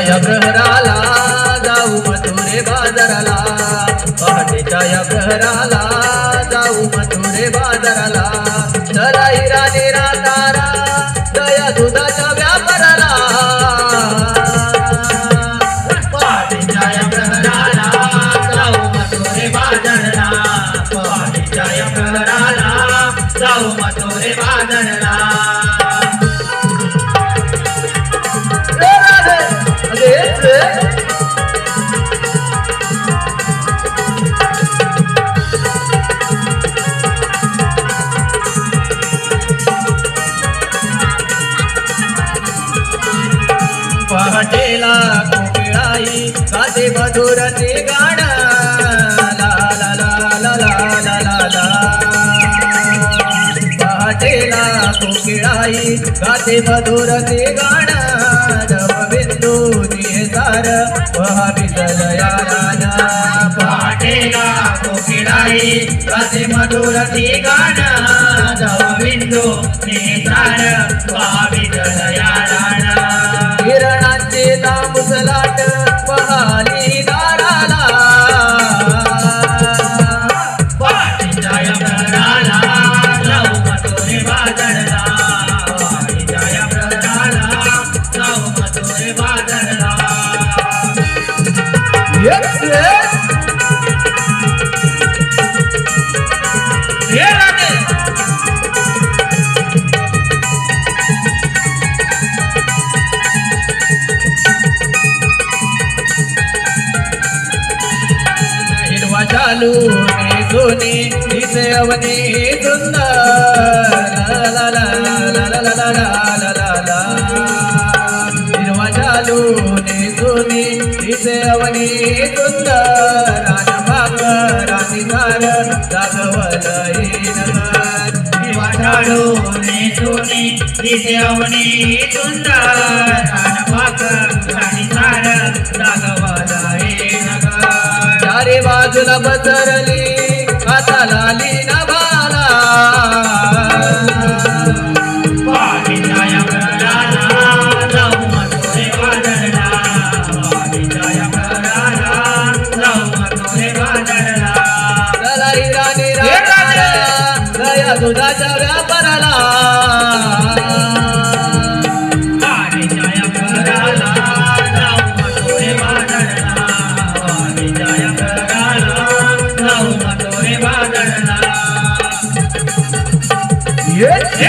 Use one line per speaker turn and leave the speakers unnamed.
या प्रहराला जाऊ मथुरे बाजाराला, पहाटेच्या या प्रहराला जाऊ मथुरे बाजाराला. चला हिरा निरा तारा दया दुधाच्या व्यापाराला,
पहाटेच्या या प्रहराला जाऊ मथुरे बाजाराला, पहाटेच्या या प्रहराला जाऊ मथुरे बाजाराला.
पहाटेला कोकिळाई गाते मधुर ते गाणं, ला ला ला ला ला ला ला ला. पहाटेला कोकिळाई गाते मधुर ते गाणं, जवबिंदू निसार वहावितल या राजा.
पहाटेला कोकिळाई गाते मधुर ते गाणं, जवबिंदू निसार वहावितल या राजा.
हिरणांचे तामुसलाट पहाली दाराला,
पहाटेच्या या प्रहराला जाऊ मथुरे बाजाराला, पहाटेच्या या प्रहराला जाऊ मथुरे बाजाराला.
हिरवा चालू ने सोनी दिसे अवनी सुंदर, ला ला ला ला ला ला ला ला ला ला. हिरवा चालू ने सोनी दिसे अवनी सुंदर, राजभाग राधिकार जागवल हे नगर.
वाटाळो ने सोनी दिसे अवनी सुंदर, रानभाग राणीसार जागवाला हे नगर.
चारी बाजूला बसरली हाताला लीना भाला,
पहाटेच्या या प्रहराला जाऊ मथुरे बाजाराला, पहाटेच्या या प्रहराला जाऊ मथुरे बाजाराला.
चला हिरा निरा तारा दया दुधाच्या व्यापाराला,
पहाटेच्या या प्रहराला जाऊ मथुरे बाजाराला, पहाटेच्या या प्रहराला जाऊ मथुरे बाजाराला.
येस